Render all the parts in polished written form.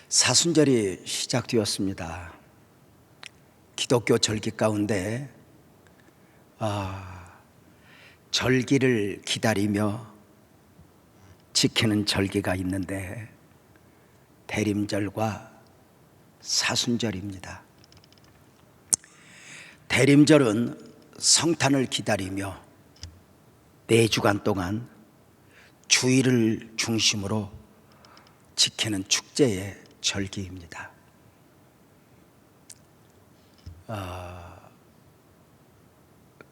사순절이 시작되었습니다. 기독교 절기 가운데 절기를 기다리며 지키는 절기가 있는데 대림절과 사순절입니다. 대림절은 성탄을 기다리며 4주간 동안 주일을 중심으로 지키는 축제의 절기입니다.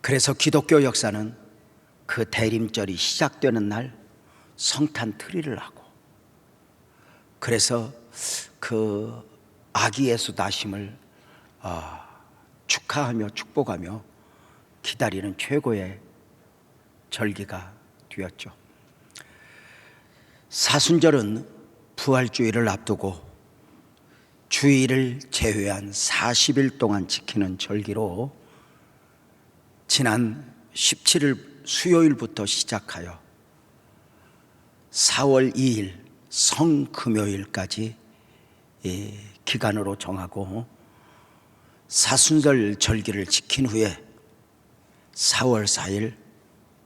그래서 기독교 역사는 그 대림절이 시작되는 날 성탄 트리를 하고, 그래서 그 아기 예수 나심을 축하하며 축복하며 기다리는 최고의 절기가 되었죠. 사순절은 부활주일을 앞두고 주일을 제외한 40일 동안 지키는 절기로 지난 17일 수요일부터 시작하여 4월 2일 성금요일까지 기간으로 정하고 사순절 절기를 지킨 후에 4월 4일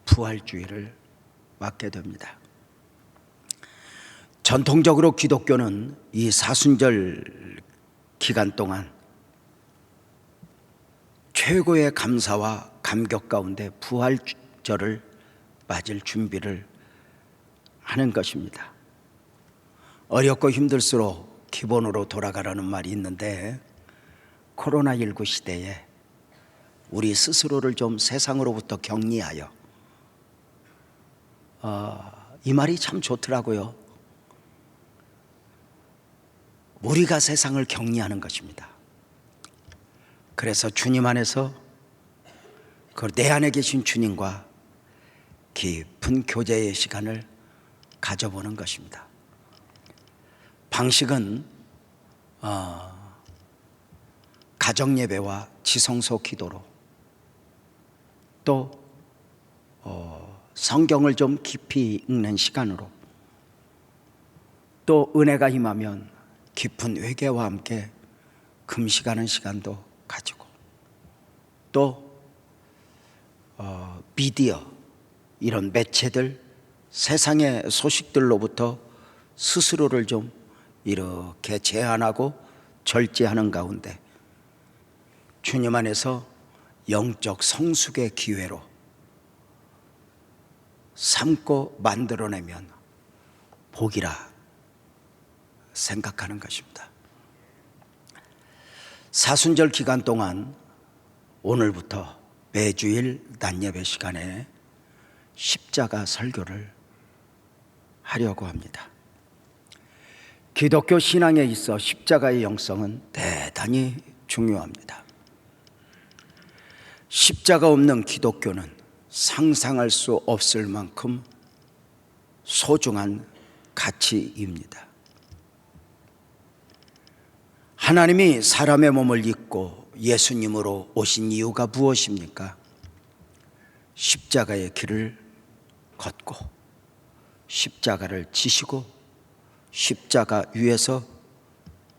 부활주일을 맞게 됩니다. 전통적으로 기독교는 이 사순절 기간 동안 최고의 감사와 감격 가운데 부활절을 맞을 준비를 하는 것입니다. 어렵고 힘들수록 기본으로 돌아가라는 말이 있는데, 코로나19 시대에 우리 스스로를 좀 세상으로부터 격리하여, 이 말이 참 좋더라고요. 우리가 세상을 격리하는 것입니다. 그래서 주님 안에서 내 안에 계신 주님과 깊은 교제의 시간을 가져보는 것입니다. 방식은 가정예배와 지성소 기도로, 또 성경을 좀 깊이 읽는 시간으로, 또 은혜가 임하면 깊은 회개와 함께 금식하는 시간도 가지고, 또 미디어 이런 매체들, 세상의 소식들로부터 스스로를 좀 이렇게 제한하고 절제하는 가운데 주님 안에서 영적 성숙의 기회로 삼고 만들어내면 복이라 생각하는 것입니다. 사순절 기간 동안 오늘부터 매주일 낮예배 시간에 십자가 설교를 하려고 합니다. 기독교 신앙에 있어 십자가의 영성은 대단히 중요합니다. 십자가 없는 기독교는 상상할 수 없을 만큼 소중한 가치입니다. 하나님이 사람의 몸을 입고 예수님으로 오신 이유가 무엇입니까? 십자가의 길을 걷고 십자가를 지시고 십자가 위에서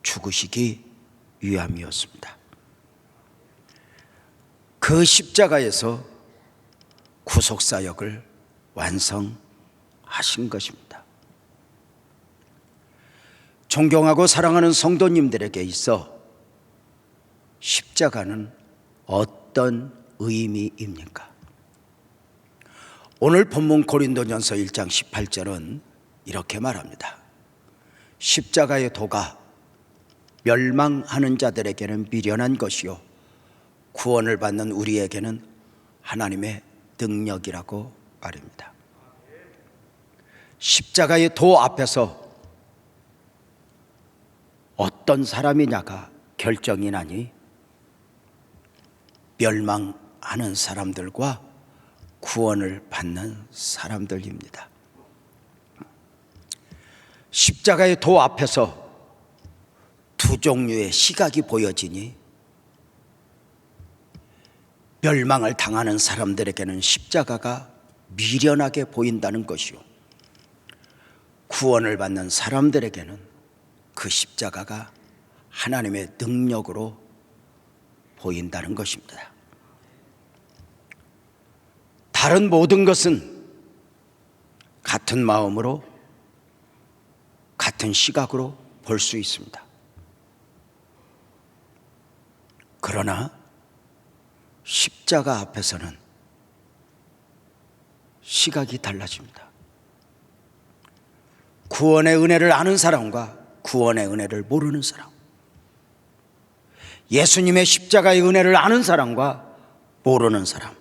죽으시기 위함이었습니다. 그 십자가에서 구속사역을 완성하신 것입니다. 존경하고 사랑하는 성도님들에게 있어 십자가는 어떤 의미입니까? 오늘 본문 고린도전서 1장 18절은 이렇게 말합니다. 십자가의 도가 멸망하는 자들에게는 미련한 것이요 구원을 받는 우리에게는 하나님의 능력이라고 말입니다. 십자가의 도 앞에서 어떤 사람이냐가 결정이 나니 멸망하는 사람들과 구원을 받는 사람들입니다. 십자가의 도 앞에서 두 종류의 시각이 보여지니 멸망을 당하는 사람들에게는 십자가가 미련하게 보인다는 것이요, 구원을 받는 사람들에게는 그 십자가가 하나님의 능력으로 보인다는 것입니다. 다른 모든 것은 같은 마음으로 같은 시각으로 볼 수 있습니다. 그러나 십자가 앞에서는 시각이 달라집니다. 구원의 은혜를 아는 사람과 구원의 은혜를 모르는 사람, 예수님의 십자가의 은혜를 아는 사람과 모르는 사람,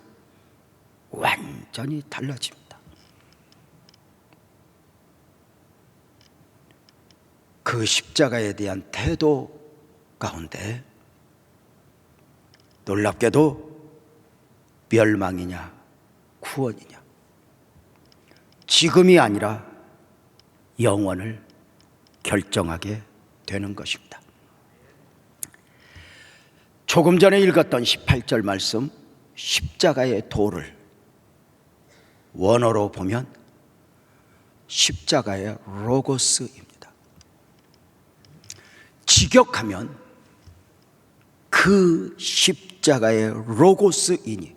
완전히 달라집니다. 그 십자가에 대한 태도 가운데 놀랍게도 멸망이냐 구원이냐, 지금이 아니라 영원을 결정하게 되는 것입니다. 조금 전에 읽었던 18절 말씀, 십자가의 도를 원어로 보면 십자가의 로고스입니다. 직역하면 그 십자가의 로고스이니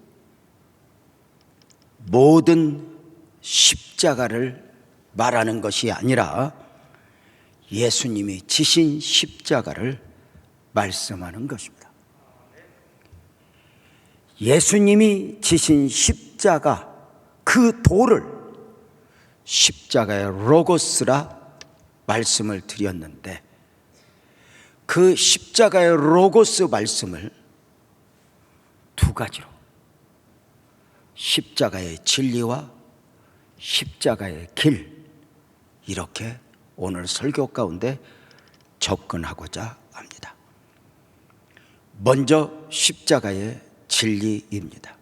모든 십자가를 말하는 것이 아니라 예수님이 지신 십자가를 말씀하는 것입니다. 예수님이 지신 십자가, 그 도를 십자가의 로고스라 말씀을 드렸는데, 그 십자가의 로고스 말씀을 두 가지로, 십자가의 진리와 십자가의 길, 이렇게 오늘 설교 가운데 접근하고자 합니다. 먼저 십자가의 진리입니다.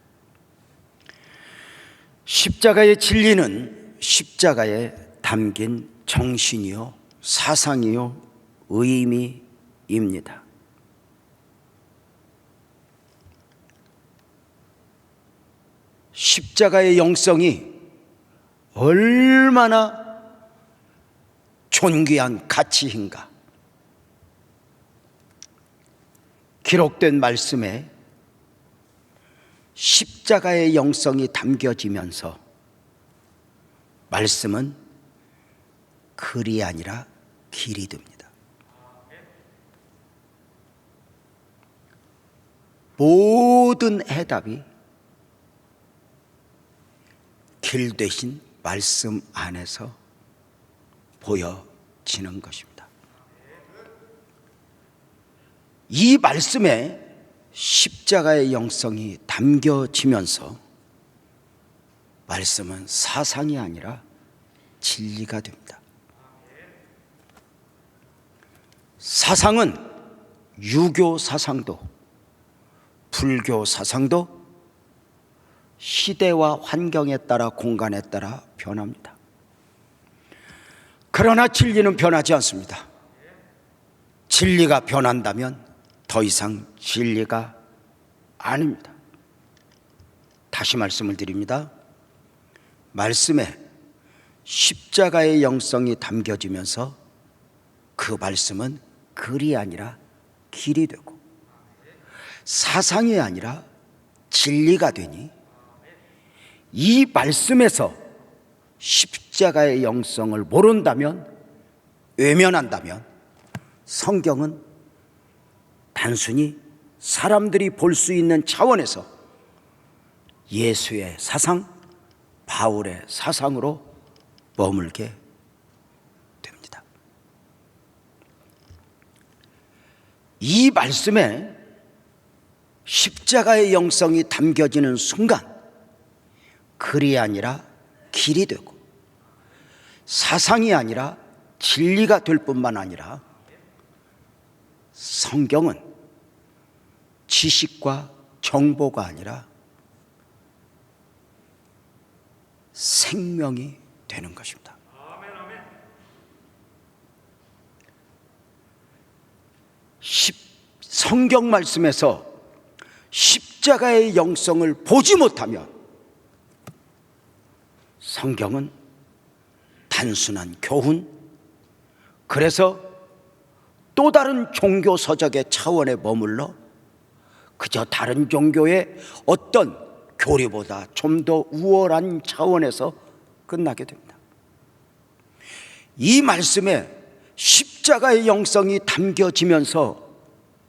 십자가의 진리는 십자가에 담긴 정신이요, 사상이요, 의미입니다. 십자가의 영성이 얼마나 존귀한 가치인가. 기록된 말씀에 십자가의 영성이 담겨지면서 말씀은 글이 아니라 길이 됩니다. 모든 해답이 길 대신 말씀 안에서 보여지는 것입니다. 이 말씀에 십자가의 영성이 담겨지면서 말씀은 사상이 아니라 진리가 됩니다. 사상은 유교 사상도 불교 사상도 시대와 환경에 따라, 공간에 따라 변합니다. 그러나 진리는 변하지 않습니다. 진리가 변한다면 더 이상 진리가 아닙니다. 다시 말씀을 드립니다. 말씀에 십자가의 영성이 담겨지면서 그 말씀은 글이 아니라 길이 되고 사상이 아니라 진리가 되니, 이 말씀에서 십자가의 영성을 모른다면, 외면한다면 성경은 단순히 사람들이 볼 수 있는 차원에서 예수의 사상, 바울의 사상으로 머물게 됩니다. 이 말씀에 십자가의 영성이 담겨지는 순간 글이 아니라 길이 되고 사상이 아니라 진리가 될 뿐만 아니라 성경은 지식과 정보가 아니라 생명이 되는 것입니다. 성경 말씀에서 십자가의 영성을 보지 못하면 성경은 단순한 교훈, 그래서 또 다른 종교 서적의 차원에 머물러 그저 다른 종교의 어떤 교리보다 좀 더 우월한 차원에서 끝나게 됩니다. 이 말씀에 십자가의 영성이 담겨지면서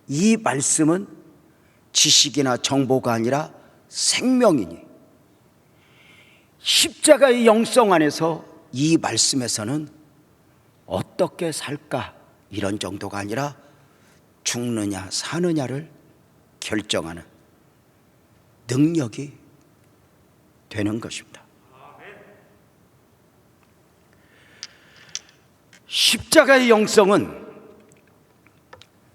이 말씀은 지식이나 정보가 아니라 생명이니, 십자가의 영성 안에서 이 말씀에서는 어떻게 살까 이런 정도가 아니라 죽느냐 사느냐를 결정하는 능력이 되는 것입니다. 십자가의 영성은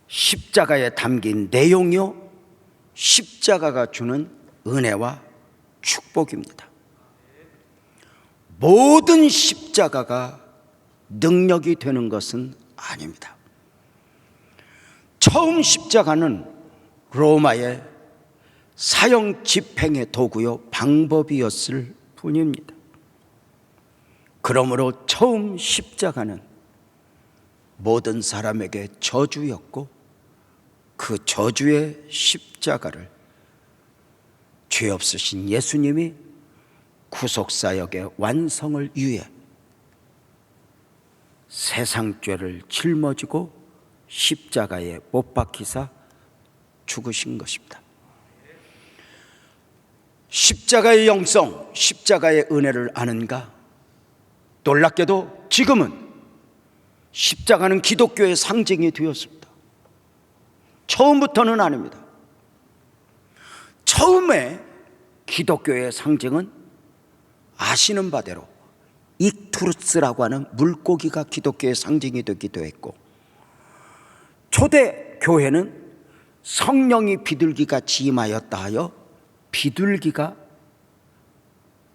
십자가에 담긴 내용이요, 십자가가 주는 은혜와 축복입니다. 모든 십자가가 능력이 되는 것은 아닙니다. 처음 십자가는 로마의 사형 집행의 도구요 방법이었을 뿐입니다. 그러므로 처음 십자가는 모든 사람에게 저주였고, 그 저주의 십자가를 죄 없으신 예수님이 구속사역의 완성을 위해 세상 죄를 짊어지고 십자가에 못 박히사 죽으신 것입니다. 십자가의 영성, 십자가의 은혜를 아는가? 놀랍게도 지금은 십자가는 기독교의 상징이 되었습니다. 처음부터는 아닙니다. 처음에 기독교의 상징은 아시는 바대로 익투루스라고 하는 물고기가 기독교의 상징이 되기도 했고, 초대 교회는 성령이 비둘기같이 임하였다 하여 비둘기가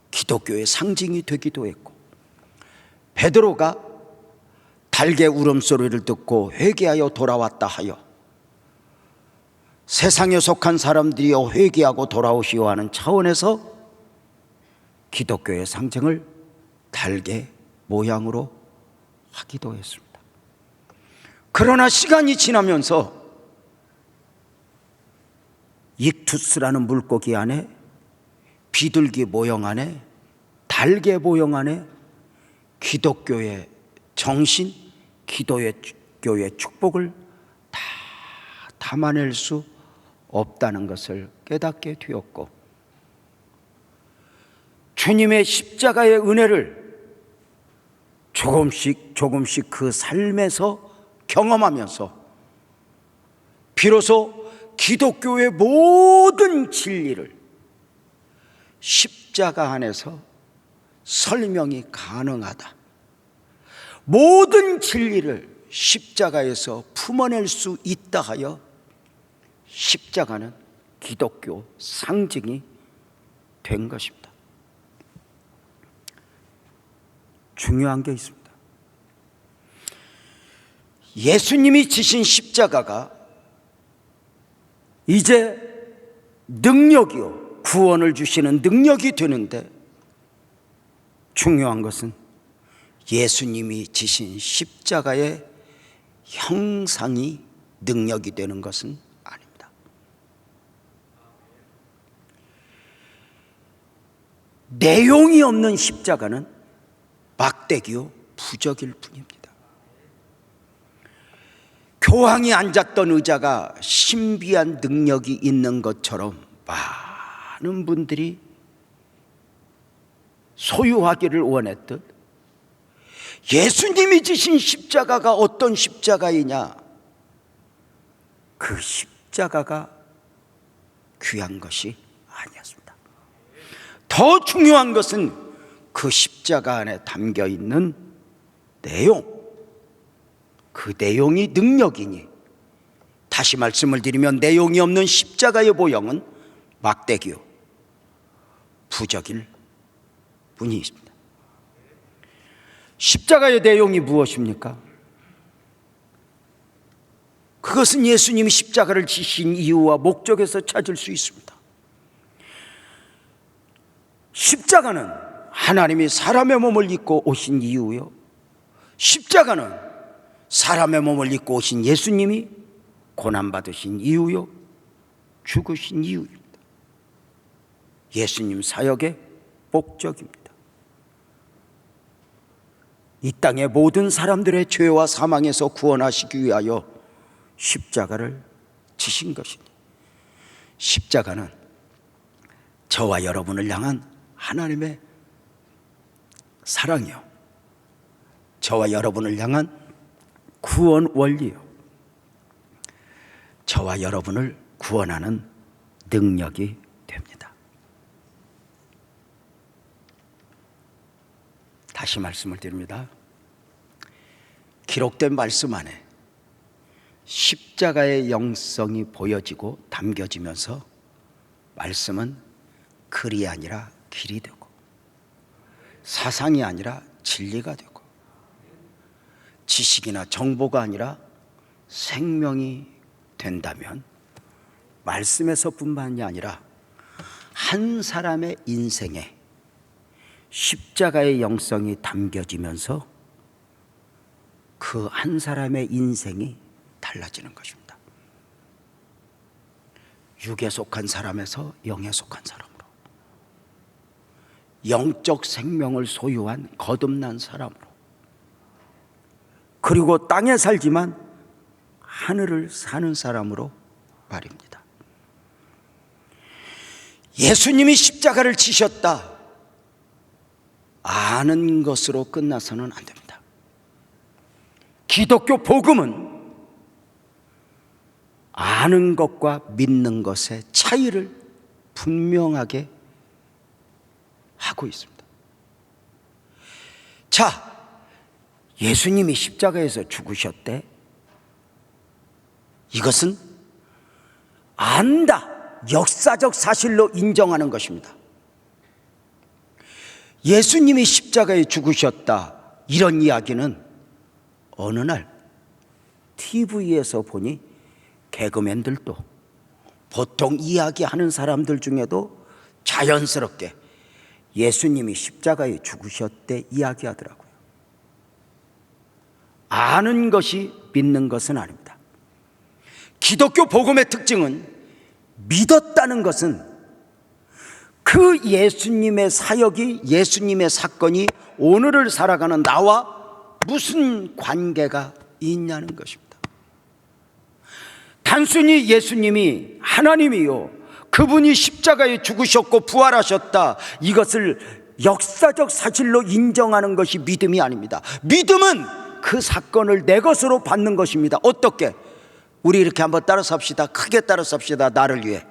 기독교의 상징이 되기도 했고, 베드로가 달개 울음소리를 듣고 회개하여 돌아왔다 하여 세상에 속한 사람들이여 회개하고 돌아오시오 하는 차원에서 기독교의 상징을 달개 모양으로 하기도 했습니다. 그러나 시간이 지나면서 익투스라는 물고기 안에, 비둘기 모형 안에, 달개 모형 안에 기독교의 정신, 기독교의 축복을 다 담아낼 수 없다는 것을 깨닫게 되었고, 주님의 십자가의 은혜를 조금씩 그 삶에서 경험하면서 비로소 기독교의 모든 진리를 십자가 안에서 설명이 가능하다, 모든 진리를 십자가에서 품어낼 수 있다 하여 십자가는 기독교 상징이 된 것입니다. 중요한 게 있습니다. 예수님이 지신 십자가가 이제 능력이요, 구원을 주시는 능력이 되는데, 중요한 것은 예수님이 지신 십자가의 형상이 능력이 되는 것은 아닙니다. 내용이 없는 십자가는 막대기요 부적일 뿐입니다. 교황이 앉았던 의자가 신비한 능력이 있는 것처럼 많은 분들이 소유하기를 원했듯, 예수님이 지신 십자가가 어떤 십자가이냐? 그 십자가가 귀한 것이 아니었습니다. 더 중요한 것은 그 십자가 안에 담겨 있는 내용, 그 내용이 능력이니, 다시 말씀을 드리면 내용이 없는 십자가의 모형은 막대기요 부적일 뿐이 있습니다. 십자가의 내용이 무엇입니까? 그것은 예수님이 십자가를 지신 이유와 목적에서 찾을 수 있습니다. 십자가는 하나님이 사람의 몸을 입고 오신 이유요, 십자가는 사람의 몸을 입고 오신 예수님이 고난받으신 이유요, 죽으신 이유입니다. 예수님 사역의 목적입니다. 이 땅의 모든 사람들의 죄와 사망에서 구원하시기 위하여 십자가를 지신 것이니, 십자가는 저와 여러분을 향한 하나님의 사랑이요, 저와 여러분을 향한 구원 원리요, 저와 여러분을 구원하는 능력이 됩니다. 다시 말씀을 드립니다. 기록된 말씀 안에 십자가의 영성이 보여지고 담겨지면서 말씀은 글이 아니라 길이 되고, 사상이 아니라 진리가 되고, 지식이나 정보가 아니라 생명이 된다면, 말씀에서뿐만이 아니라 한 사람의 인생에 십자가의 영성이 담겨지면서 그 한 사람의 인생이 달라지는 것입니다. 육에 속한 사람에서 영에 속한 사람으로, 영적 생명을 소유한 거듭난 사람으로, 그리고 땅에 살지만 하늘을 사는 사람으로 말입니다. 예수님이 십자가를 지셨다, 아는 것으로 끝나서는 안 됩니다. 기독교 복음은 아는 것과 믿는 것의 차이를 분명하게 하고 있습니다. 자, 예수님이 십자가에서 죽으셨대. 이것은 안다, 역사적 사실로 인정하는 것입니다. 예수님이 십자가에 죽으셨다, 이런 이야기는 어느 날 TV에서 보니 개그맨들도, 보통 이야기하는 사람들 중에도 자연스럽게 예수님이 십자가에 죽으셨대 이야기하더라고요. 아는 것이 믿는 것은 아닙니다. 기독교 복음의 특징은, 믿었다는 것은 그 예수님의 사역이, 예수님의 사건이 오늘을 살아가는 나와 무슨 관계가 있냐는 것입니다. 단순히 예수님이 하나님이요, 그분이 십자가에 죽으셨고 부활하셨다, 이것을 역사적 사실로 인정하는 것이 믿음이 아닙니다. 믿음은 그 사건을 내 것으로 받는 것입니다. 어떻게? 우리 이렇게 한번 따라서 합시다. 크게 따라서 합시다. 나를 위해.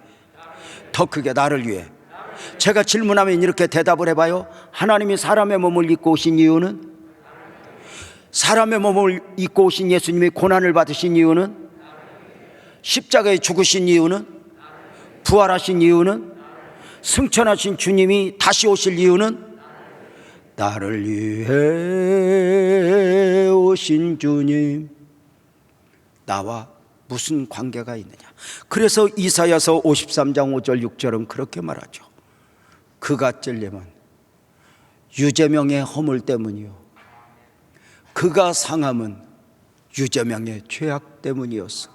더 크게, 나를 위해. 제가 질문하면 이렇게 대답을 해봐요. 하나님이 사람의 몸을 입고 오신 이유는? 사람의 몸을 입고 오신 예수님이 고난을 받으신 이유는? 십자가에 죽으신 이유는? 부활하신 이유는? 승천하신 주님이 다시 오실 이유는? 나를 위해 오신 주님, 나와 무슨 관계가 있느냐. 그래서 이사야서 53장 5절 6절은 그렇게 말하죠. 그가 찔림은 유재명의 허물 때문이요, 그가 상함은 유재명의 죄악 때문이었어.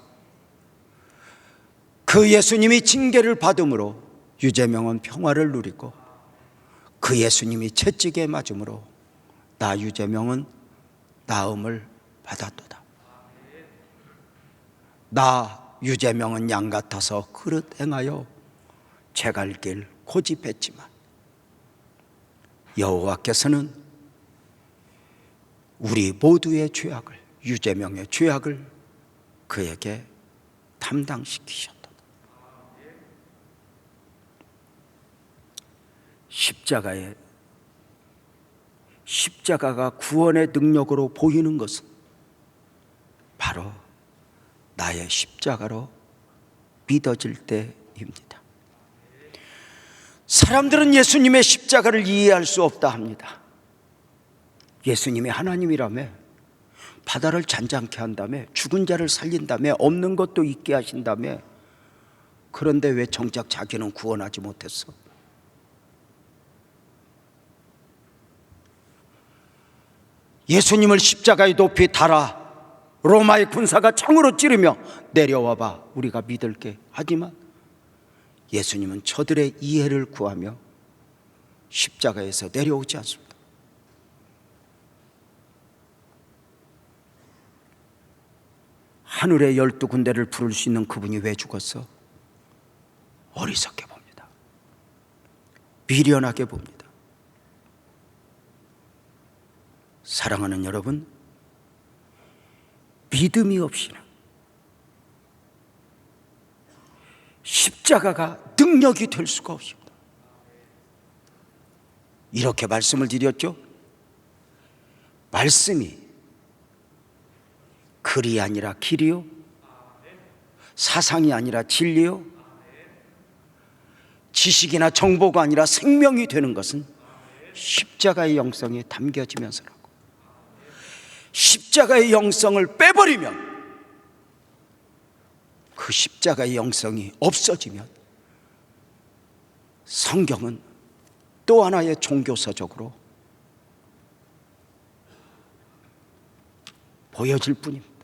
그 예수님이 징계를 받음으로 유재명은 평화를 누리고, 그 예수님이 채찍에 맞음으로 나 유재명은 나음을 받았도다. 나 유재명은 양 같아서 그릇 행하여 죄갈 길 고집했지만, 여호와께서는 우리 모두의 죄악을, 유재명의 죄악을 그에게 담당시키셨다. 십자가가 구원의 능력으로 보이는 것은 바로 나의 십자가로 믿어질 때입니다. 사람들은 예수님의 십자가를 이해할 수 없다 합니다. 예수님이 하나님이라며, 바다를 잔잔케 한다며, 죽은 자를 살린다며, 없는 것도 있게 하신다며, 그런데 왜 정작 자기는 구원하지 못했어? 예수님을 십자가에 높이 달아 로마의 군사가 창으로 찌르며 내려와봐 우리가 믿을게. 하지만 예수님은 저들의 이해를 구하며 십자가에서 내려오지 않습니다. 하늘의 12군데를 부를 수 있는 그분이 왜 죽었어? 어리석게 봅니다. 미련하게 봅니다. 사랑하는 여러분, 믿음이 없이는 십자가가 능력이 될 수가 없습니다. 이렇게 말씀을 드렸죠. 말씀이 글이 아니라 길이요, 사상이 아니라 진리요, 지식이나 정보가 아니라 생명이 되는 것은 십자가의 영성이 담겨지면서라고. 십자가의 영성을 빼버리면, 그 십자가의 영성이 없어지면 성경은 또 하나의 종교서적으로 보여질 뿐입니다.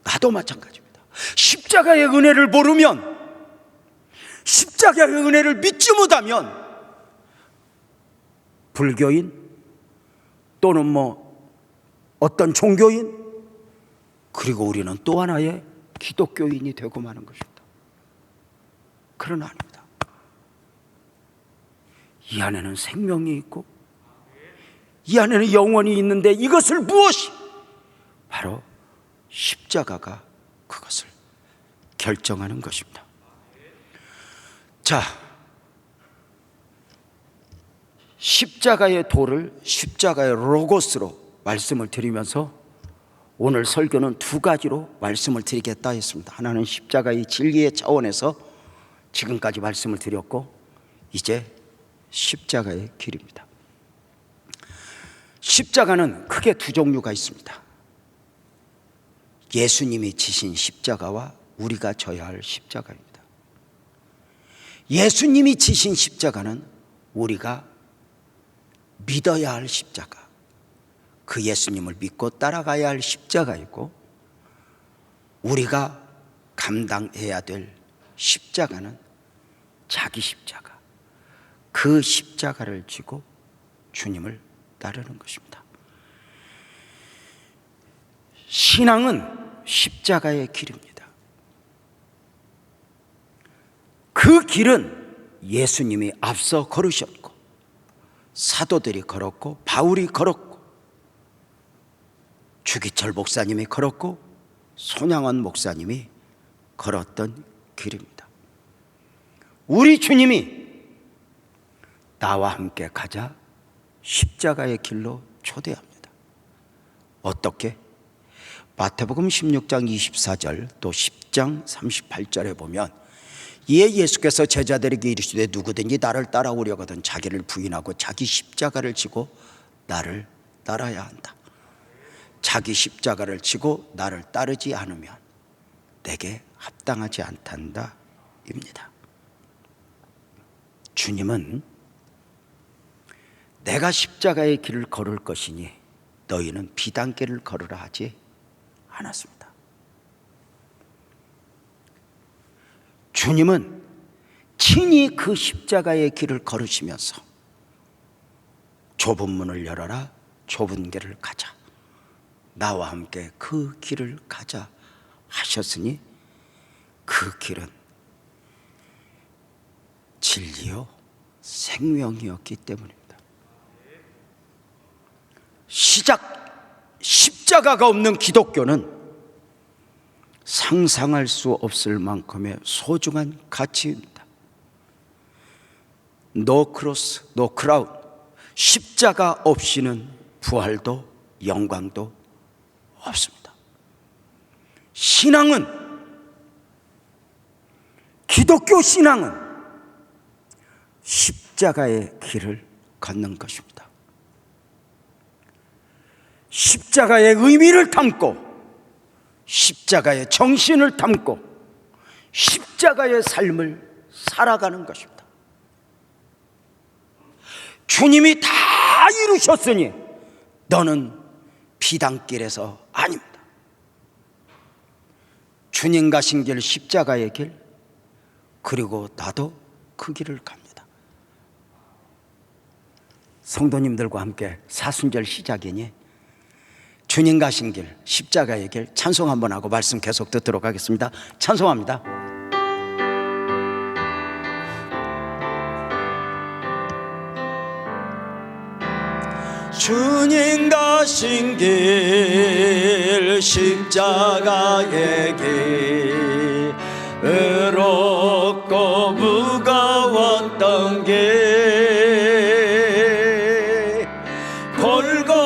나도 마찬가지입니다. 십자가의 은혜를 모르면, 십자가의 은혜를 믿지 못하면 불교인 또는 어떤 종교인, 그리고 우리는 또 하나의 기독교인이 되고 마는 것입니다. 그러나 아닙니다. 이 안에는 생명이 있고 이 안에는 영원이 있는데, 이것을 무엇이? 바로 십자가가 그것을 결정하는 것입니다. 자, 십자가의 도를 십자가의 로고스로 말씀을 드리면서 오늘 설교는 두 가지로 말씀을 드리겠다 했습니다. 하나는 십자가의 진리의 차원에서 지금까지 말씀을 드렸고, 이제 십자가의 길입니다. 십자가는 크게 두 종류가 있습니다. 예수님이 지신 십자가와 우리가 져야 할 십자가입니다. 예수님이 지신 십자가는 우리가 믿어야 할 십자가, 그 예수님을 믿고 따라가야 할 십자가이고, 우리가 감당해야 될 십자가는 자기 십자가, 그 십자가를 지고 주님을 따르는 것입니다. 신앙은 십자가의 길입니다. 그 길은 예수님이 앞서 걸으셨고, 사도들이 걸었고, 바울이 걸었고, 주기철 목사님이 걸었고, 손양원 목사님이 걸었던 길입니다. 우리 주님이 나와 함께 가자 십자가의 길로 초대합니다. 어떻게? 마태복음 16장 24절 또 10장 38절에 보면, 이에 예수께서 제자들에게 이르시되 누구든지 나를 따라오려거든 자기를 부인하고 자기 십자가를 지고 나를 따라야 한다. 자기 십자가를 지고 나를 따르지 않으면 내게 합당하지 않단다 입니다. 주님은 내가 십자가의 길을 걸을 것이니 너희는 비단길을 걸으라 하지 않았습니다. 주님은 친히 그 십자가의 길을 걸으시면서 좁은 문을 열어라, 좁은 길을 가자, 나와 함께 그 길을 가자 하셨으니, 그 길은 진리요 생명이었기 때문입니다. 십자가가 없는 기독교는 상상할 수 없을 만큼의 소중한 가치입니다. No cross, no crown. 십자가 없이는 부활도 영광도 없습니다. 신앙은, 기독교 신앙은 십자가의 길을 걷는 것입니다. 십자가의 의미를 담고, 십자가의 정신을 담고 십자가의 삶을 살아가는 것입니다. 주님이 다 이루셨으니 너는 비단길에서 아닙니다. 주님 가신 길, 십자가의 길, 그리고 나도 그 길을 갑니다. 성도님들과 함께 사순절 시작이니 주님 가신 길, 십자가의 길 찬송 한번 하고 말씀 계속 듣도록 하겠습니다. 찬송합니다. 주님 가신 길, 십자가의 길, 외롭고 무거웠던 길, 골고다의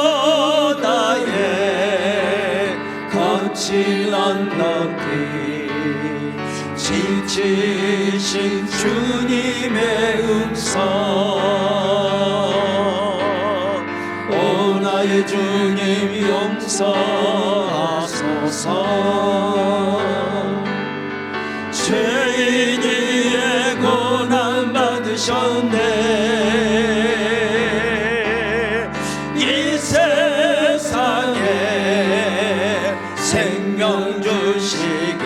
거친 언덕길, 지치신 주님의 음성, 나의 주님 용서하소서. 죄인이의 고난 받으셨네. 이 세상에 생명 주시기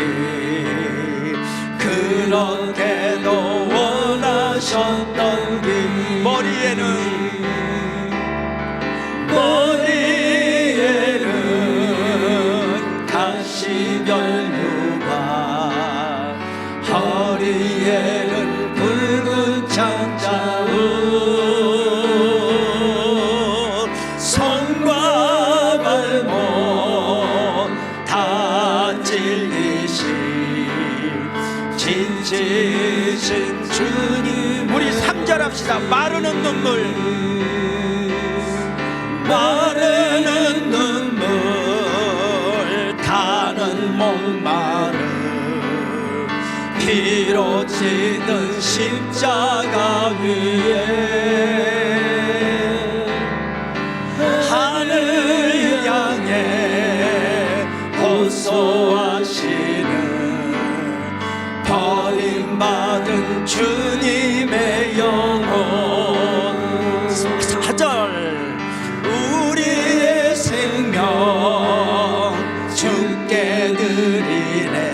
그렇게도 원하셨던 길, 머리에는 가시면류관, 허리에는 붉은 창자옷, 손과 발목 다 찔리신 진지신 주님. 우리 3절 합시다. 마르는 눈물, 마르는 눈물, 타는 목마름, 피로 찌든 십자가 위에 하늘 향해 호소하시는 버림받은 주님의 영혼. 4절 우리의 생명 주께 드리네.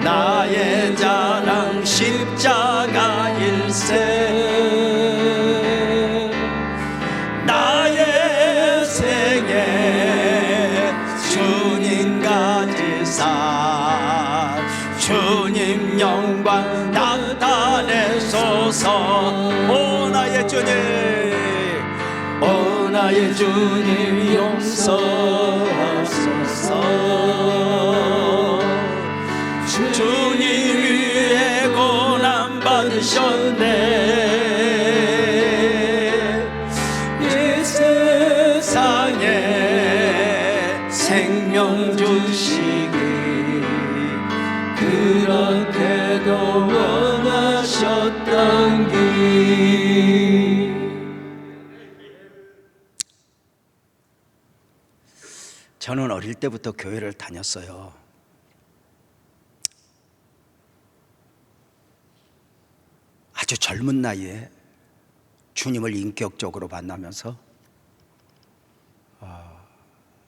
나의 자랑 십자가 일생, 나의 생애 주님 가지사, 주님 영광 나타내소서. 오 나의 주님, 오 나의 주님 용서하소서. 주님 위에 고난 받으셨네. 이 세상에 생명 주시기 그렇게도 원하셨던 길. 저는 어릴 때부터 교회를 다녔어요. 아주 젊은 나이에 주님을 인격적으로 만나면서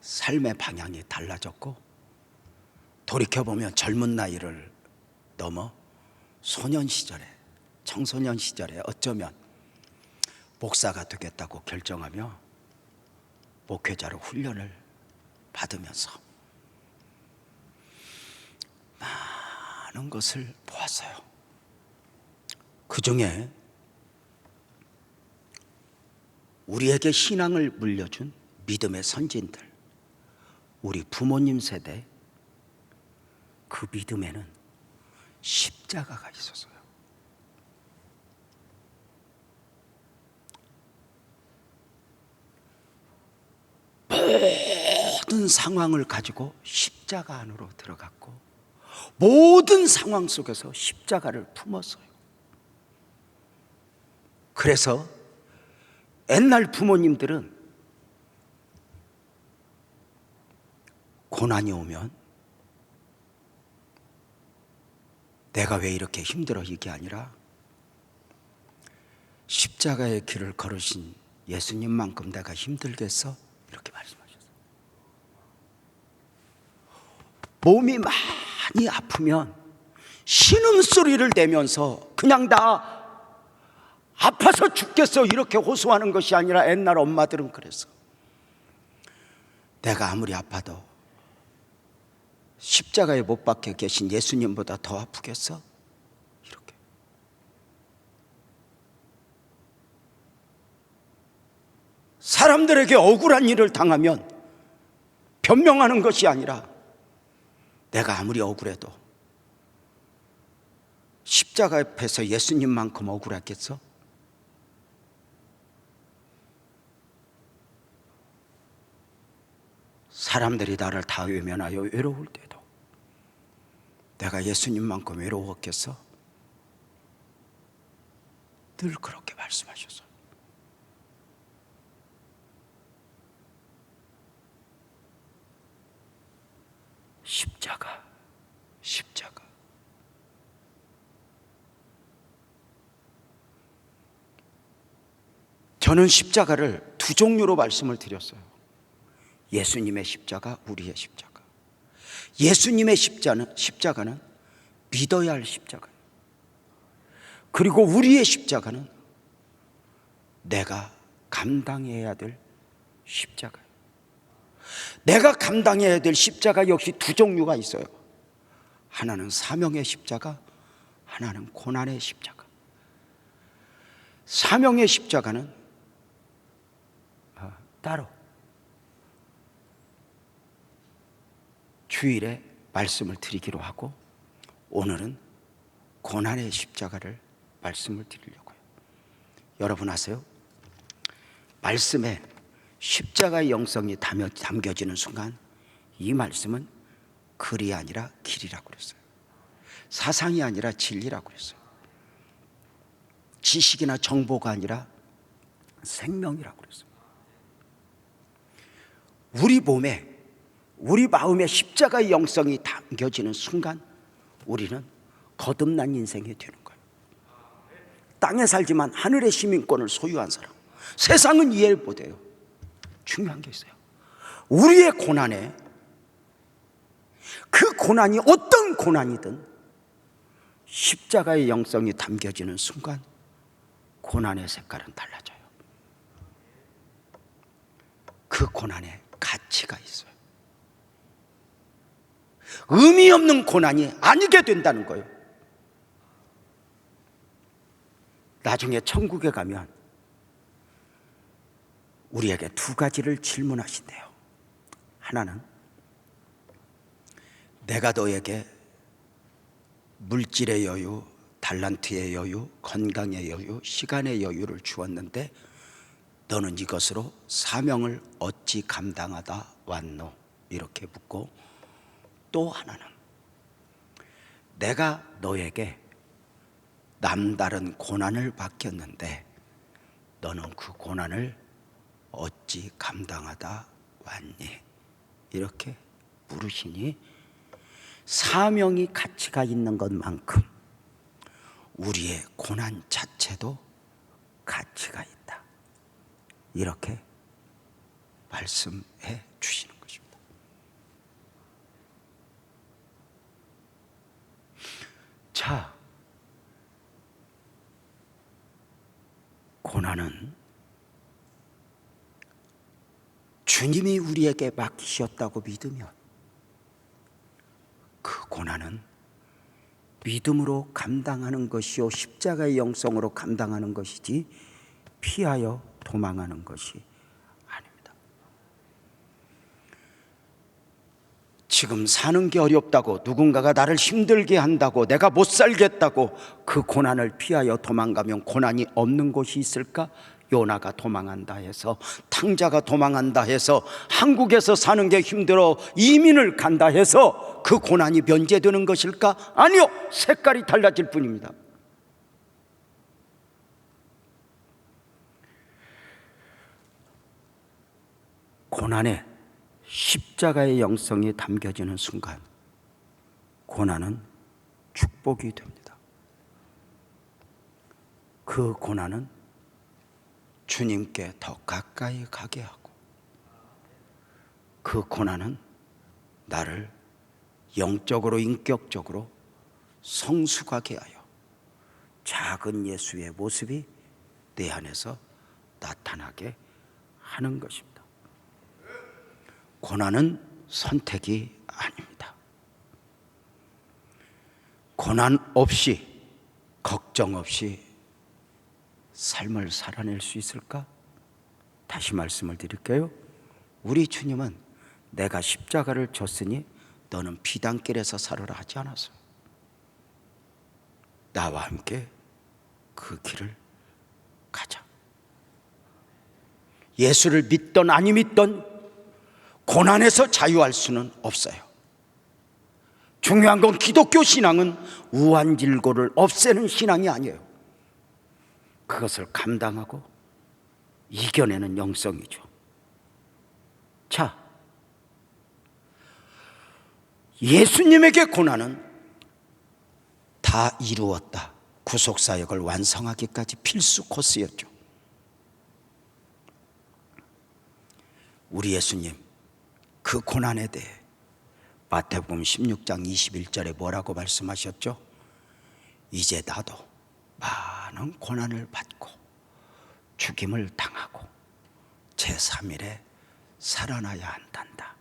삶의 방향이 달라졌고, 돌이켜보면 젊은 나이를 넘어 소년 시절에, 청소년 시절에 어쩌면 목사가 되겠다고 결정하며 목회자로 훈련을 받으면서 많은 것을 보았어요. 그 중에 우리에게 신앙을 물려준 믿음의 선진들, 우리 부모님 세대, 그 믿음에는 십자가가 있었어요. 모든 상황을 가지고 십자가 안으로 들어갔고, 모든 상황 속에서 십자가를 품었어요. 그래서 옛날 부모님들은 고난이 오면 내가 왜 이렇게 힘들어 이게 아니라 십자가의 길을 걸으신 예수님만큼 내가 힘들겠어? 이렇게 말씀하셨어요. 몸이 많이 아프면 신음소리를 내면서 그냥 다 아파서 죽겠어 이렇게 호소하는 것이 아니라 옛날 엄마들은 그랬어. 내가 아무리 아파도 십자가에 못 박혀 계신 예수님보다 더 아프겠어? 이렇게. 사람들에게 억울한 일을 당하면 변명하는 것이 아니라 내가 아무리 억울해도 십자가 앞에서 예수님만큼 억울했겠어? 사람들이 나를 다 외면하여 외로울 때도 내가 예수님만큼 외로웠겠어? 늘 그렇게 말씀하셨어요. 십자가, 십자가. 저는 십자가를 두 종류로 말씀을 드렸어요. 예수님의 십자가, 우리의 십자가. 예수님의 십자가는 믿어야 할 십자가예요. 그리고 우리의 십자가는 내가 감당해야 될 십자가예요. 내가 감당해야 될 십자가 역시 두 종류가 있어요. 하나는 사명의 십자가, 하나는 고난의 십자가. 사명의 십자가는 따로 주일에 말씀을 드리기로 하고, 오늘은 고난의 십자가를 말씀을 드리려고요. 여러분 아세요? 말씀에 십자가의 영성이 담겨지는 순간 이 말씀은 글이 아니라 길이라고 그랬어요. 사상이 아니라 진리라고 그랬어요. 지식이나 정보가 아니라 생명이라고 그랬어요. 우리 몸에, 우리 마음에 십자가의 영성이 담겨지는 순간 우리는 거듭난 인생이 되는 거예요. 땅에 살지만 하늘의 시민권을 소유한 사람. 세상은 이해를 못해요. 중요한 게 있어요. 우리의 고난에, 그 고난이 어떤 고난이든 십자가의 영성이 담겨지는 순간 고난의 색깔은 달라져요. 그 고난에 가치가 있어요. 의미 없는 고난이 아니게 된다는 거예요. 나중에 천국에 가면 우리에게 두 가지를 질문하신대요. 하나는 내가 너에게 물질의 여유, 달란트의 여유, 건강의 여유, 시간의 여유를 주었는데 너는 이것으로 사명을 어찌 감당하다 왔노? 이렇게 묻고, 또 하나는 내가 너에게 남다른 고난을 맡겼는데 너는 그 고난을 어찌 감당하다 왔니? 이렇게 물으시니, 사명이 가치가 있는 것만큼 우리의 고난 자체도 가치가 있다. 이렇게 말씀해 주시는 것입니다. 자, 고난은 주님이 우리에게 맡기셨다고 믿으면 그 고난은 믿음으로 감당하는 것이요 십자가의 영성으로 감당하는 것이지 피하여 도망하는 것이 아닙니다. 지금 사는 게 어렵다고, 누군가가 나를 힘들게 한다고, 내가 못 살겠다고 그 고난을 피하여 도망가면 고난이 없는 곳이 있을까? 요나가 도망한다 해서, 탕자가 도망한다 해서, 한국에서 사는 게 힘들어 이민을 간다 해서 그 고난이 면제되는 것일까? 아니요, 색깔이 달라질 뿐입니다. 고난에 십자가의 영성이 담겨지는 순간 고난은 축복이 됩니다. 그 고난은 주님께 더 가까이 가게 하고, 그 고난은 나를 영적으로 인격적으로 성숙하게 하여 작은 예수의 모습이 내 안에서 나타나게 하는 것입니다. 고난은 선택이 아닙니다. 고난 없이, 걱정 없이 삶을 살아낼 수 있을까? 다시 말씀을 드릴게요. 우리 주님은 내가 십자가를 졌으니 너는 비단길에서 살으라 하지 않았어요. 나와 함께 그 길을 가자. 예수를 믿던 아니 믿던 고난에서 자유할 수는 없어요. 중요한 건 기독교 신앙은 우환질고를 없애는 신앙이 아니에요. 그것을 감당하고 이겨내는 영성이죠. 자, 예수님에게 고난은 다 이루었다, 구속사역을 완성하기까지 필수 코스였죠. 우리 예수님 그 고난에 대해 마태복음 16장 21절에 뭐라고 말씀하셨죠? 이제 나도 많은 고난을 받고 죽임을 당하고 제3일에 살아나야 한단다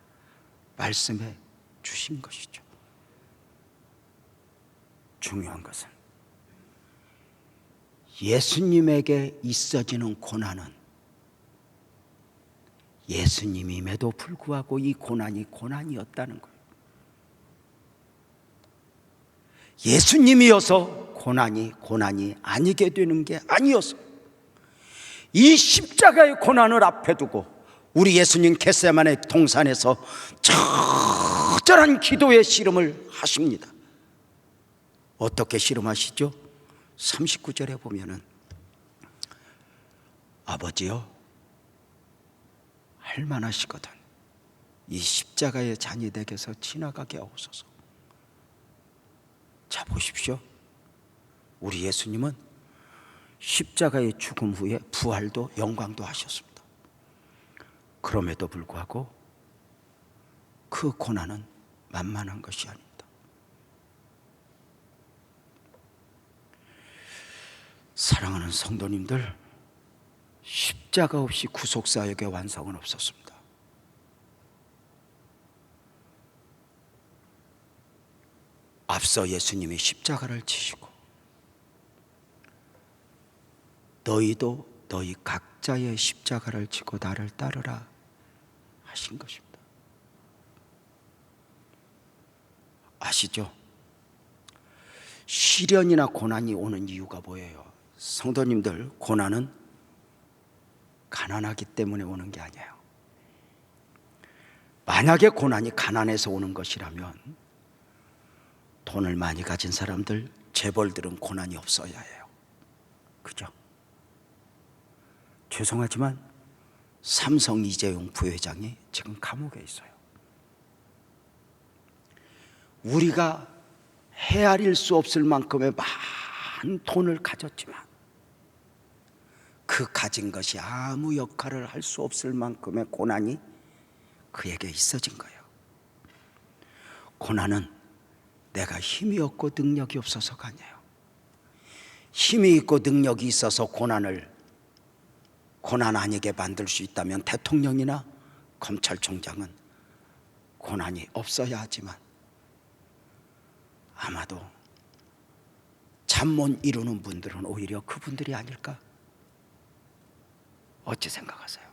말씀해 주신 것이죠. 중요한 것은 예수님에게 있어지는 고난은 예수님임에도 불구하고 이 고난이 고난이었다는 거예요. 예수님이어서 고난이 아니게 되는 게 아니었어요. 이 십자가의 고난을 앞에 두고 우리 예수님 겟세마네 동산에서 처절한 기도의 씨름을 하십니다. 어떻게 씨름하시죠? 39절에 보면은 아버지여 할만하시거든 이 십자가의 잔이 내게서 지나가게 하옵소서. 자, 보십시오. 우리 예수님은 십자가의 죽음 후에 부활도 영광도 하셨습니다. 그럼에도 불구하고 그 고난은 만만한 것이 아닙니다. 사랑하는 성도님들, 십자가 없이 구속사역의 완성은 없었습니다. 앞서 예수님이 십자가를 지시고 너희도 너희 각자의 십자가를 지고 나를 따르라 하신 것입니다. 아시죠? 시련이나 고난이 오는 이유가 뭐예요? 성도님들, 고난은 가난하기 때문에 오는 게 아니에요. 만약에 고난이 가난해서 오는 것이라면 돈을 많이 가진 사람들, 재벌들은 고난이 없어야 해요. 그죠? 죄송하지만 삼성 이재용 부회장이 지금 감옥에 있어요. 우리가 헤아릴 수 없을 만큼의 많은 돈을 가졌지만 그 가진 것이 아무 역할을 할 수 없을 만큼의 고난이 그에게 있어진 거예요. 고난은 내가 힘이 없고 능력이 없어서가 아니에요. 힘이 있고 능력이 있어서 고난 아니게 만들 수 있다면 대통령이나 검찰총장은 고난이 없어야 하지만 아마도 잠 못 이루는 분들은 오히려 그분들이 아닐까? 어찌 생각하세요?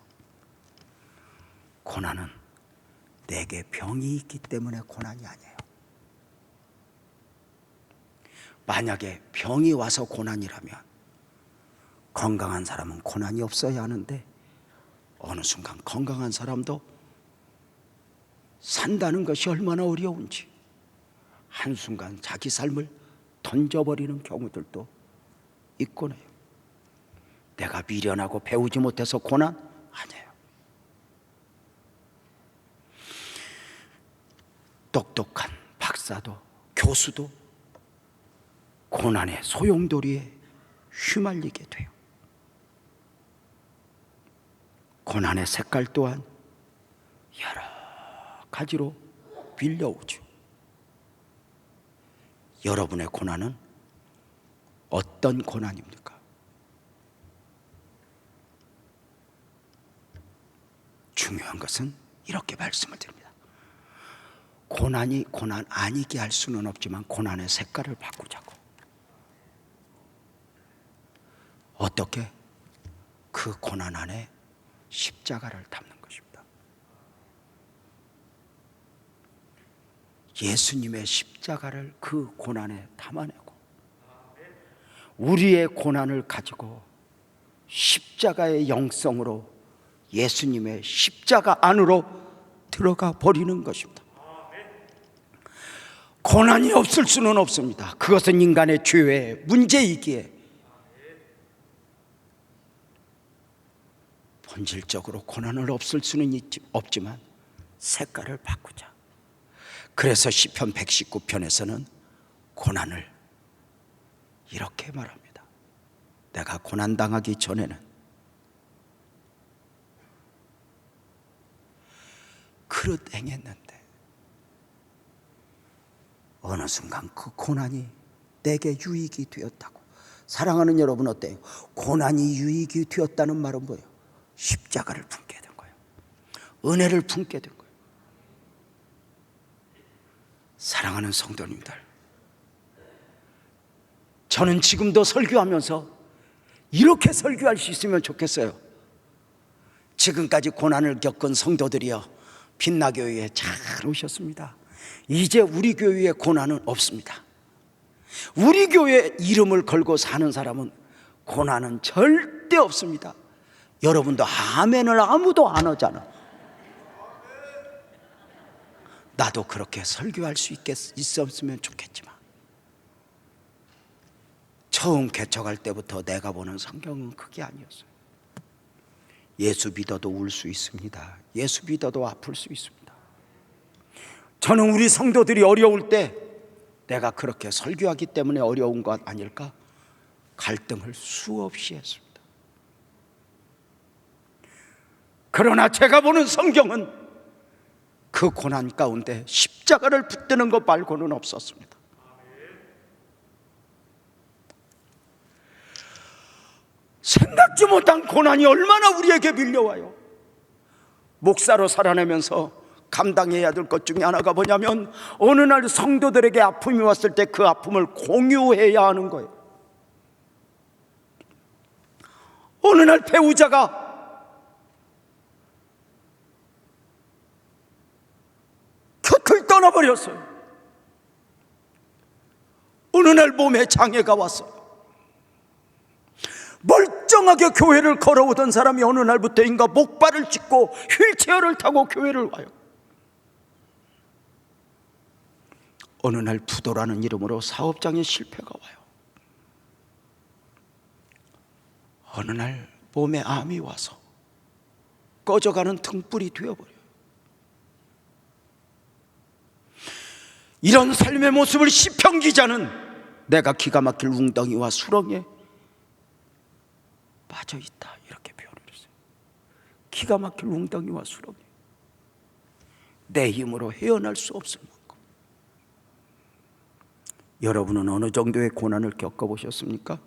고난은 내게 병이 있기 때문에 고난이 아니에요. 만약에 병이 와서 고난이라면 건강한 사람은 고난이 없어야 하는데 어느 순간 건강한 사람도 산다는 것이 얼마나 어려운지 한순간 자기 삶을 던져버리는 경우들도 있곤 해요. 내가 미련하고 배우지 못해서 고난? 아니에요. 똑똑한 박사도 교수도 고난의 소용돌이에 휘말리게 돼요. 고난의 색깔 또한 여러 가지로 빌려오죠. 여러분의 고난은 어떤 고난입니까? 중요한 것은 이렇게 말씀을 드립니다. 고난이 고난 아니게 할 수는 없지만 고난의 색깔을 바꾸자고. 어떻게? 그 고난 안에 십자가를 담는 것입니다. 예수님의 십자가를 그 고난에 담아내고 우리의 고난을 가지고 십자가의 영성으로 예수님의 십자가 안으로 들어가 버리는 것입니다. 고난이 없을 수는 없습니다. 그것은 인간의 죄의 문제이기에 본질적으로 고난을 없을 수는 없지만 색깔을 바꾸자. 그래서 시편 119편에서는 고난을 이렇게 말합니다. 내가 고난당하기 전에는 그릇 행했는데 어느 순간 그 고난이 내게 유익이 되었다고. 사랑하는 여러분 어때요? 고난이 유익이 되었다는 말은 뭐예요? 십자가를 품게 된 거예요. 은혜를 품게 된 거예요. 사랑하는 성도님들, 저는 지금도 설교하면서 이렇게 설교할 수 있으면 좋겠어요. 지금까지 고난을 겪은 성도들이여, 빛나교회에 잘 오셨습니다. 이제 우리 교회에 고난은 없습니다. 우리 교회 이름을 걸고 사는 사람은 고난은 절대 없습니다. 여러분도 아멘을 아무도 안 하잖아. 나도 그렇게 설교할 수 있었으면 좋겠지만 처음 개척할 때부터 내가 보는 성경은 그게 아니었어요. 예수 믿어도 울 수 있습니다. 예수 믿어도 아플 수 있습니다. 저는 우리 성도들이 어려울 때 내가 그렇게 설교하기 때문에 어려운 것 아닐까? 갈등을 수없이 했습니다. 그러나 제가 보는 성경은 그 고난 가운데 십자가를 붙드는 것 말고는 없었습니다. 생각지 못한 고난이 얼마나 우리에게 밀려와요. 목사로 살아내면서 감당해야 될 것 중에 하나가 뭐냐면 어느 날 성도들에게 아픔이 왔을 때 그 아픔을 공유해야 하는 거예요. 어느 날 배우자가 곁을 떠나버렸어요. 어느 날 몸에 장애가 왔어요. 멀쩡하게 교회를 걸어오던 사람이 어느 날부터인가 목발을 짚고 휠체어를 타고 교회를 와요. 어느 날 부도라는 이름으로 사업장에 실패가 와요. 어느 날 몸에 암이 와서 꺼져가는 등불이 되어버려요. 이런 삶의 모습을 시편 기자는 내가 기가 막힐 웅덩이와 수렁에 빠져있다 이렇게 표현을 했어요. 기가 막힐 웅덩이와 수렁에 내 힘으로 헤어날 수 없을 만큼. 여러분은 어느 정도의 고난을 겪어보셨습니까?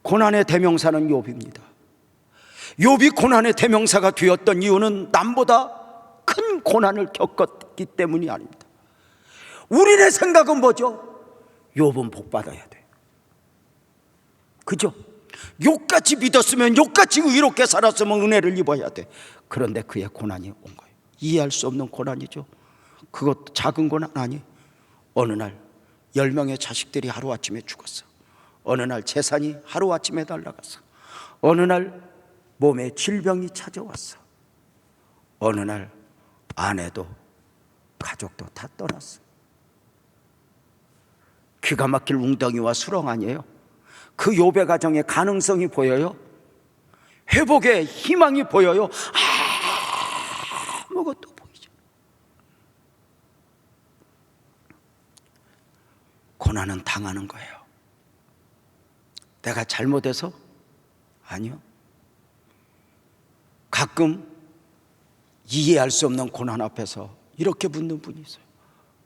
고난의 대명사는 욥입니다. 욥이 고난의 대명사가 되었던 이유는 남보다 큰 고난을 겪었기 때문이 아닙니다. 우리의 생각은 뭐죠? 욥은 복받아야 돼. 그죠? 욥같이 믿었으면, 욥같이 의롭게 살았으면 은혜를 입어야 돼. 그런데 그의 고난이 온 거예요. 이해할 수 없는 고난이죠. 그것도 작은 고난 아니. 어느 날 10명의 자식들이 하루아침에 죽었어. 어느 날 재산이 하루아침에 날아갔어. 어느 날 몸에 질병이 찾아왔어. 어느 날 아내도 가족도 다 떠났어. 기가 막힐 웅덩이와 수렁 아니에요? 그 욥의 가정에 가능성이 보여요? 회복의 희망이 보여요? 아무것도 보이죠. 고난은 당하는 거예요. 내가 잘못해서? 아니요. 가끔 이해할 수 없는 고난 앞에서 이렇게 묻는 분이 있어요.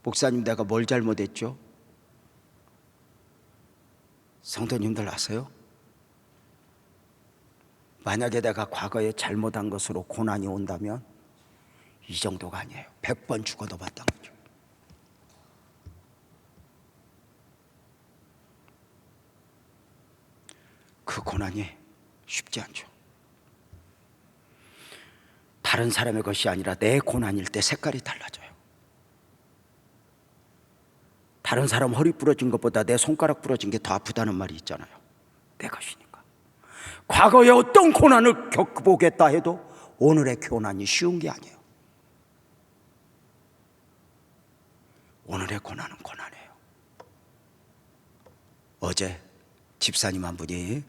목사님, 내가 뭘 잘못했죠? 성도님들 아세요? 만약에 내가 과거에 잘못한 것으로 고난이 온다면 이 정도가 아니에요. 100번 죽어도 마땅하죠. 그 고난이 쉽지 않죠. 다른 사람의 것이 아니라 내 고난일 때 색깔이 달라져요. 다른 사람 허리 부러진 것보다 내 손가락 부러진 게 더 아프다는 말이 있잖아요. 내 것이니까. 과거에 어떤 고난을 겪어보겠다 해도 오늘의 고난이 쉬운 게 아니에요. 오늘의 고난은 고난이에요. 어제 집사님 한 분이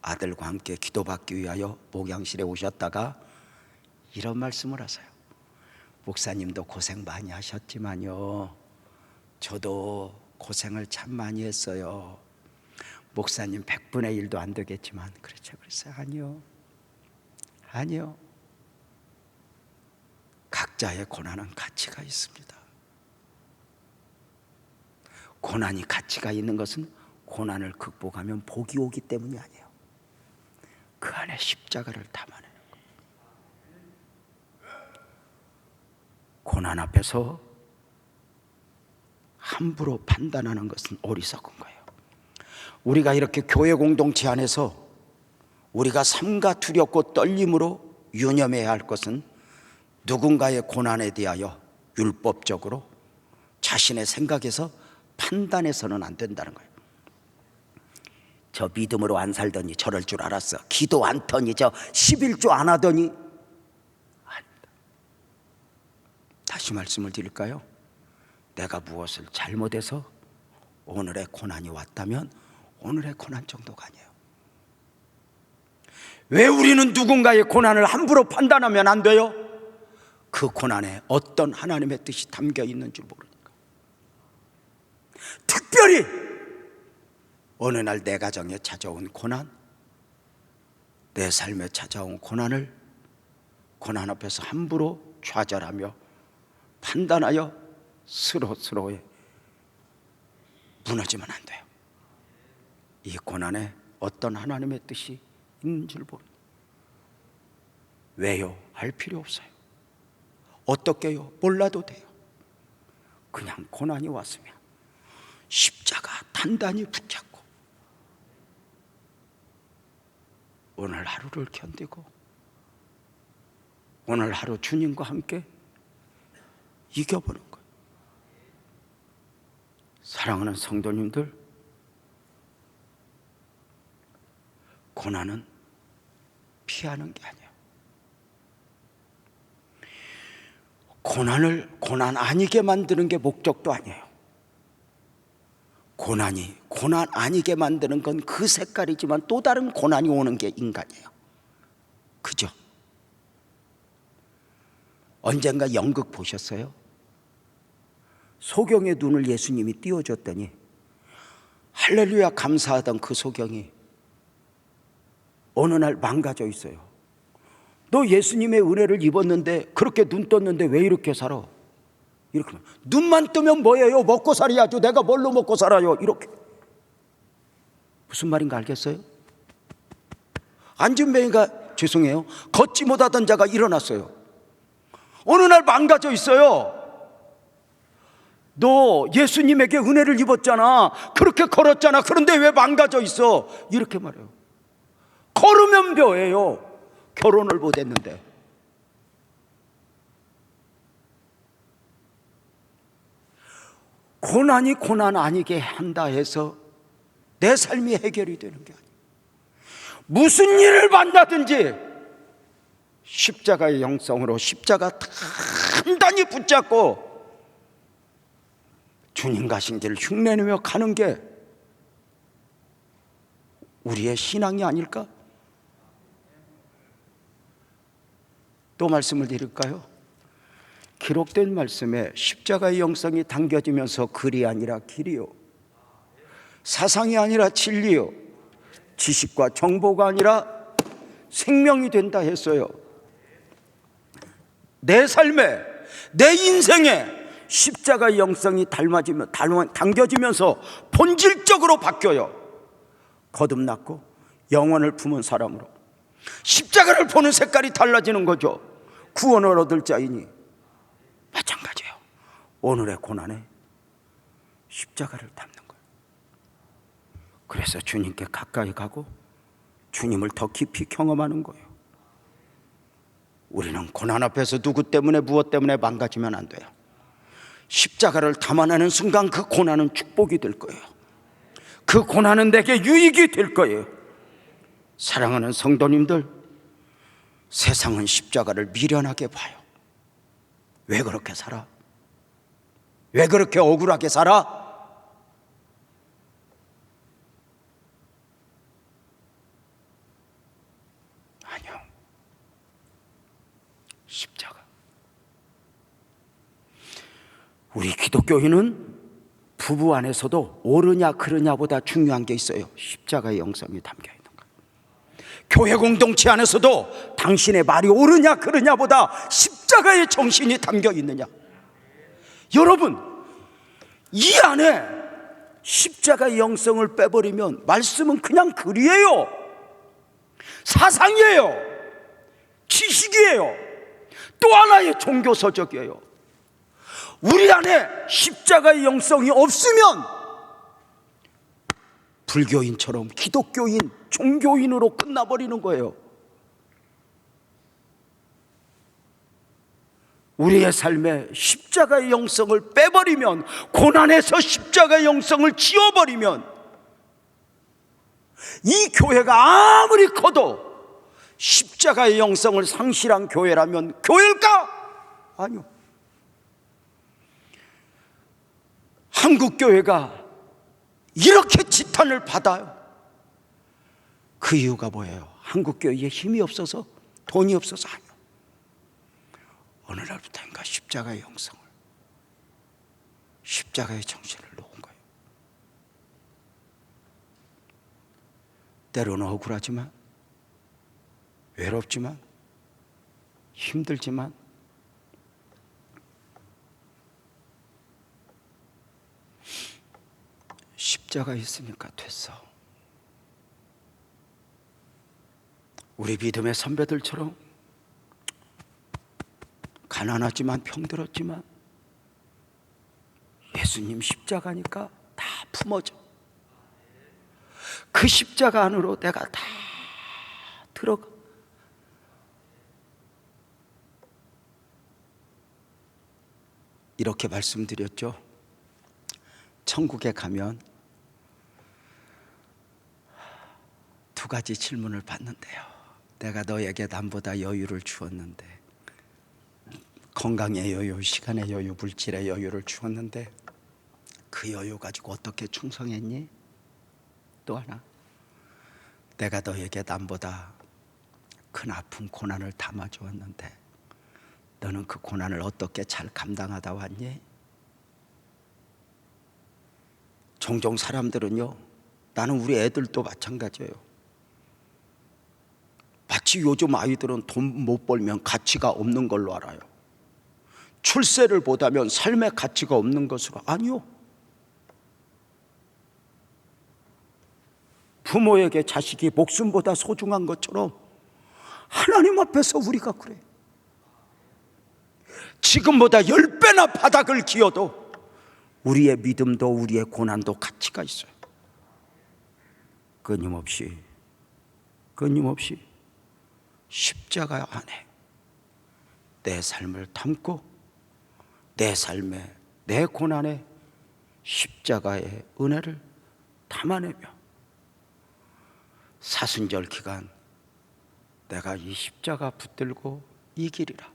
아들과 함께 기도받기 위하여 목양실에 오셨다가 이런 말씀을 하세요. 목사님도 고생 많이 하셨지만요, 저도 고생을 참 많이 했어요. 목사님 100분의 1도 안 되겠지만 그렇죠. 그랬어요. 아니요. 각자의 고난은 가치가 있습니다. 고난이 가치가 있는 것은 고난을 극복하면 복이 오기 때문이 아니에요. 그 안에 십자가를 담아내는 거예요. 고난 앞에서 함부로 판단하는 것은 어리석은 거예요. 우리가 이렇게 교회 공동체 안에서 우리가 삼가 두렵고 떨림으로 유념해야 할 것은 누군가의 고난에 대하여 율법적으로 자신의 생각에서 판단해서는 안 된다는 거예요. 저 믿음으로 안 살더니 저럴 줄 알았어. 기도 안 터니 저 11조 안 하더니. 아닙니다. 다시 말씀을 드릴까요? 내가 무엇을 잘못해서 오늘의 고난이 왔다면 오늘의 고난 정도가 아니에요. 왜 우리는 누군가의 고난을 함부로 판단하면 안 돼요? 그 고난에 어떤 하나님의 뜻이 담겨 있는 줄 모르니까. 특별히 어느 날 내 가정에 찾아온 고난, 내 삶에 찾아온 고난을 고난 앞에서 함부로 좌절하며 판단하여 스스로에 무너지면 안 돼요. 이 고난에 어떤 하나님의 뜻이 있는 줄 모르니 왜요? 할 필요 없어요. 어떻게요? 몰라도 돼요. 그냥 고난이 왔으면 십자가 단단히 붙잡고 오늘 하루를 견디고 오늘 하루 주님과 함께 이겨보는 거예요. 사랑하는 성도님들, 고난은 피하는 게 아니에요. 고난을 고난 아니게 만드는 게 목적도 아니에요. 고난이 고난 아니게 만드는 건 그 색깔이지만 또 다른 고난이 오는 게 인간이에요. 그죠? 언젠가 연극 보셨어요? 소경의 눈을 예수님이 띄워줬더니 할렐루야 감사하던 그 소경이 어느 날 망가져 있어요. 너 예수님의 은혜를 입었는데 그렇게 눈 떴는데 왜 이렇게 살아? 이렇게 눈만 뜨면 뭐예요? 먹고 살아야죠. 내가 뭘로 먹고 살아요? 이렇게. 무슨 말인가 알겠어요? 앉은 뱅이가 죄송해요. 걷지 못하던 자가 일어났어요. 어느 날 망가져 있어요. 너 예수님에게 은혜를 입었잖아. 그렇게 걸었잖아. 그런데 왜 망가져 있어? 이렇게 말해요. 걸으면 벼예요. 결혼을 못했는데. 고난이 고난 아니게 한다 해서 내 삶이 해결이 되는 게 아니에요. 무슨 일을 만나든지 십자가의 영성으로 십자가 단단히 붙잡고 주님 가신 길을 흉내내며 가는 게 우리의 신앙이 아닐까? 또 말씀을 드릴까요? 기록된 말씀에 십자가의 영성이 당겨지면서 글이 아니라 길이요, 사상이 아니라 진리요, 지식과 정보가 아니라 생명이 된다 했어요. 내 삶에, 내 인생에 십자가의 영성이 당겨지면서 본질적으로 바뀌어요. 거듭났고 영원을 품은 사람으로. 십자가를 보는 색깔이 달라지는 거죠. 구원을 얻을 자이니 마찬가지예요. 오늘의 고난에 십자가를 담는 거예요. 그래서 주님께 가까이 가고 주님을 더 깊이 경험하는 거예요. 우리는 고난 앞에서 누구 때문에 무엇 때문에 망가지면 안 돼요. 십자가를 담아내는 순간 그 고난은 축복이 될 거예요. 그 고난은 내게 유익이 될 거예요. 사랑하는 성도님들, 세상은 십자가를 미련하게 봐요. 왜 그렇게 살아? 왜 그렇게 억울하게 살아? 아니요. 십자가. 우리 기독교인은 부부 안에서도 옳으냐 그르냐보다 중요한 게 있어요. 십자가의 영성이 담겨 있는 것. 교회 공동체 안에서도 당신의 말이 옳으냐 그르냐보다 십자가의 정신이 담겨 있느냐. 여러분, 이 안에 십자가의 영성을 빼버리면 말씀은 그냥 글이에요. 사상이에요. 지식이에요. 또 하나의 종교서적이에요. 우리 안에 십자가의 영성이 없으면 불교인처럼 기독교인, 종교인으로 끝나버리는 거예요. 우리의 삶에 십자가의 영성을 빼버리면, 고난에서 십자가의 영성을 지워버리면, 이 교회가 아무리 커도 십자가의 영성을 상실한 교회라면 교회일까? 아니요. 한국교회가 이렇게 지탄을 받아요. 그 이유가 뭐예요? 한국교회에 힘이 없어서? 돈이 없어서? 아니요. 어느 날부터인가 십자가의 영성을, 십자가의 정신을 놓은 거예요. 때로는 억울하지만, 외롭지만, 힘들지만, 십자가 있으니까 됐어. 우리 믿음의 선배들처럼 가난하지만 병들었지만 예수님 십자가니까 다 품어져. 그 십자가 안으로 내가 다 들어가. 이렇게 말씀드렸죠. 천국에 가면 두 가지 질문을 받는데요. 내가 너에게 남보다 여유를 주었는데, 건강의 여유, 시간의 여유, 물질의 여유를 주었는데 그 여유 가지고 어떻게 충성했니? 또 하나, 내가 너에게 남보다 큰 아픔, 고난을 담아주었는데 너는 그 고난을 어떻게 잘 감당하다 왔니? 종종 사람들은요, 나는 우리 애들도 마찬가지예요. 마치 요즘 아이들은 돈 못 벌면 가치가 없는 걸로 알아요. 출세를 못하면 삶의 가치가 없는 것으로. 아니요. 부모에게 자식이 목숨보다 소중한 것처럼 하나님 앞에서 우리가 그래요. 지금보다 10배나 바닥을 기어도 우리의 믿음도 우리의 고난도 가치가 있어요. 끊임없이 십자가 안에 내 삶을 담고 내 삶에, 내 고난에 십자가의 은혜를 담아내며 사순절 기간 내가 이 십자가 붙들고 이기리라.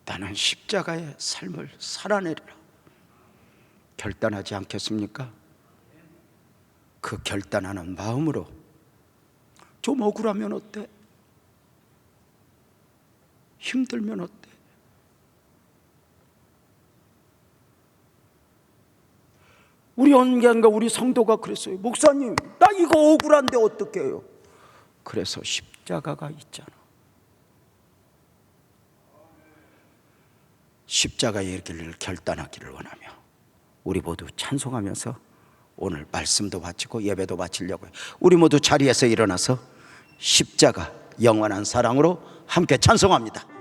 나는 십자가의 삶을 살아내리라. 결단하지 않겠습니까? 그 결단하는 마음으로, 좀 억울하면 어때? 힘들면 어때? 우리 언젠가 우리 성도가 그랬어요. 목사님, 나 이거 억울한데 어떻게 해요? 그래서 십자가가 있잖아. 십자가의 길을 결단하기를 원하며 우리 모두 찬송하면서 오늘 말씀도 바치고 예배도 바치려고요. 우리 모두 자리에서 일어나서 십자가 영원한 사랑으로 함께 찬송합니다.